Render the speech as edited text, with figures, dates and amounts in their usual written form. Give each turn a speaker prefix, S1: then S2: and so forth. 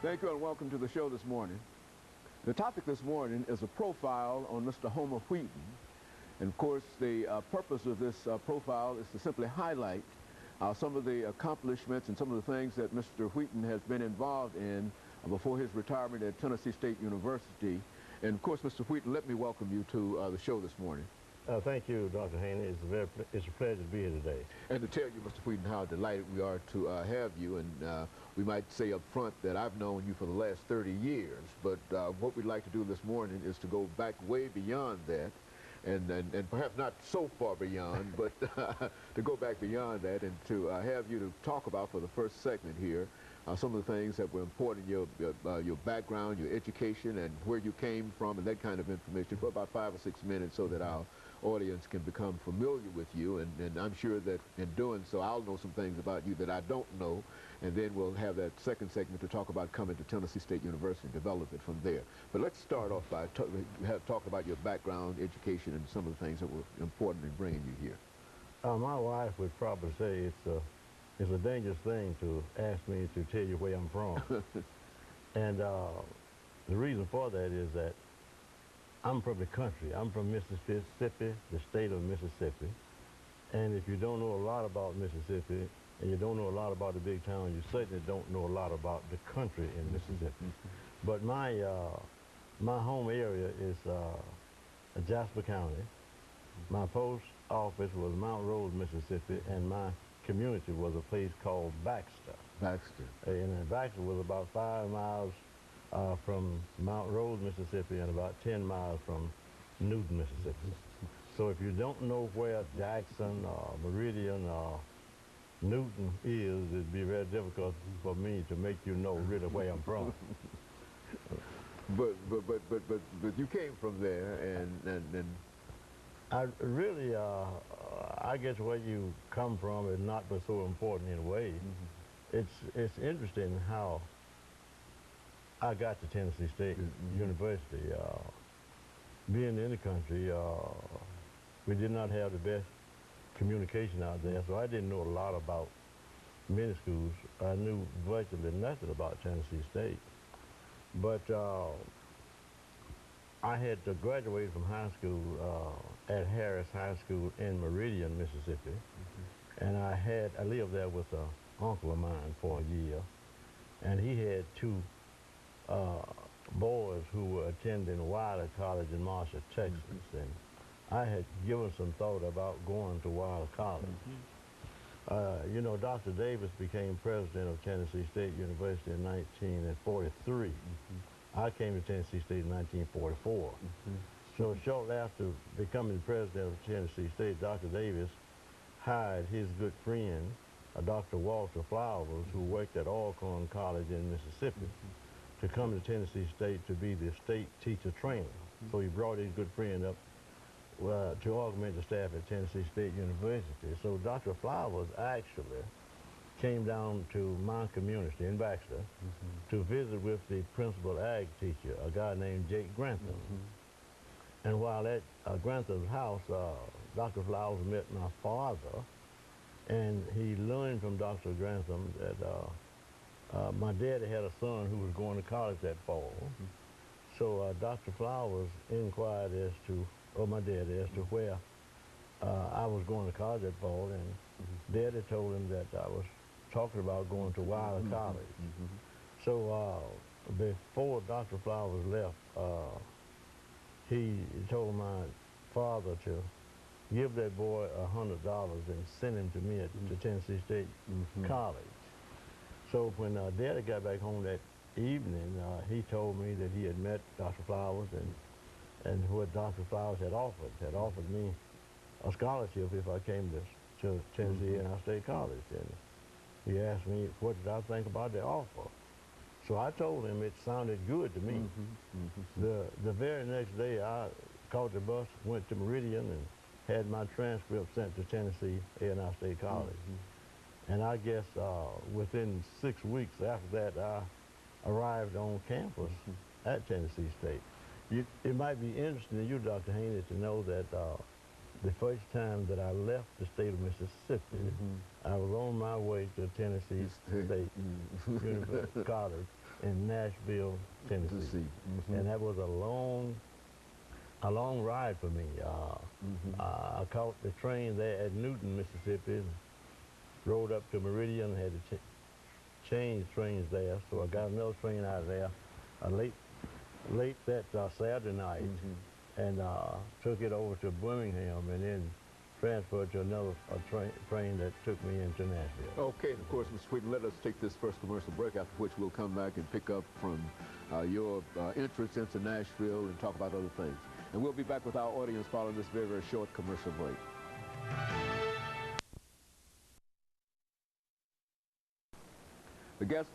S1: Thank you and welcome to the show this morning. The topic this morning is a profile on Mr. Homer Wheaton. And of course, the purpose of this profile is to simply highlight some of the accomplishments and some of the things that Mr. Wheaton has been involved in before his retirement at Tennessee State University. And of course, Mr. Wheaton, let me welcome you to the show this morning.
S2: Thank you, Dr. Haney. It's a pleasure to be here today.
S1: And to tell you, Mr. Wheaton, how delighted we are to have you. And we might say up front that I've known you for the last 30 years. But what we'd like to do this morning is to go back way beyond that. And perhaps not so far beyond, but to go back beyond that and to have you to talk about for the first segment here some of the things that were important, your background, your education, and where you came from, and that kind of information for about 5 or 6 minutes so that our audience can become familiar with you. And I'm sure that in doing so, I'll know some things about you that I don't know, and then we'll have that second segment to talk about coming to Tennessee State University and develop it from there. But let's start off by talking about your background, education, and some of the things that were important in bringing you here.
S2: My wife would probably say it's a dangerous thing to ask me to tell you where I'm from. And the reason for that is that I'm from the country. I'm from Mississippi, the state of Mississippi. And if you don't know a lot about Mississippi, and you don't know a lot about the big town, you certainly don't know a lot about the country in Mississippi. But my home area is Jasper County. My post office was Mount Rose, Mississippi, and my community was a place called Baxter.
S1: Baxter.
S2: And Baxter was about 5 miles from Mount Rose, Mississippi, and about 10 miles from Newton, Mississippi. So if you don't know where Jackson or Meridian or Newton is, it'd be very difficult for me to make you know really where I'm from.
S1: But you came from there, and
S2: I really, I guess where you come from is not but so important in a way. It's interesting how I got to Tennessee State University. Being in the country, we did not have the best communication out there, so I didn't know a lot about many schools. I knew virtually nothing about Tennessee State. But I had to graduate from high school at Harris High School in Meridian, Mississippi. And I lived there with an uncle of mine for a year. And he had 2 boys who were attending Wilder College in Marshall, Texas. And I had given some thought about going to Wilder College. You know, Dr. Davis became president of Tennessee State University in 1943. I came to Tennessee State in 1944. So shortly after becoming president of Tennessee State, Dr. Davis hired his good friend, Dr. Walter Flowers, who worked at Alcorn College in Mississippi, to come to Tennessee State to be the state teacher trainer. So he brought his good friend up to augment the staff at Tennessee State University. So Dr. Flowers actually came down to my community in Baxter to visit with the principal ag teacher, a guy named Jake Grantham. And while at Grantham's house, Dr. Flowers met my father, and he learned from Dr. Grantham that my daddy had a son who was going to college that fall. So Dr. Flowers inquired as to, or my daddy, as to where I was going to college that fall, and Daddy told him that I was talking about going to Wilder College. So before Dr. Flowers left, he told my father to give that boy $100 and send him to me at the Tennessee State College. So when Daddy got back home that evening, he told me that he had met Dr. Flowers and what Dr. Flowers had offered me a scholarship if I came to Tennessee State College. And he asked me what did I think about the offer. So I told him it sounded good to me. The very next day I caught the bus, went to Meridian, and had my transcript sent to Tennessee State College. And I guess within 6 weeks after that, I arrived on campus at Tennessee State. It might be interesting to you, Dr. Haney, to know that the first time that I left the state of Mississippi, I was on my way to Tennessee State University College, in Nashville, Tennessee. And that was a long ride for me. I caught the train there at Newton, Mississippi, rode up to Meridian, had to change trains there, so I got another train out of there late that Saturday night, and took it over to Birmingham, and then transferred to another train that took me into Nashville.
S1: Okay, and of course, Mr. Wheaton, let us take this first commercial break, after which we'll come back and pick up from your entrance into Nashville and talk about other things. And we'll be back with our audience following this very, very short commercial break. The guest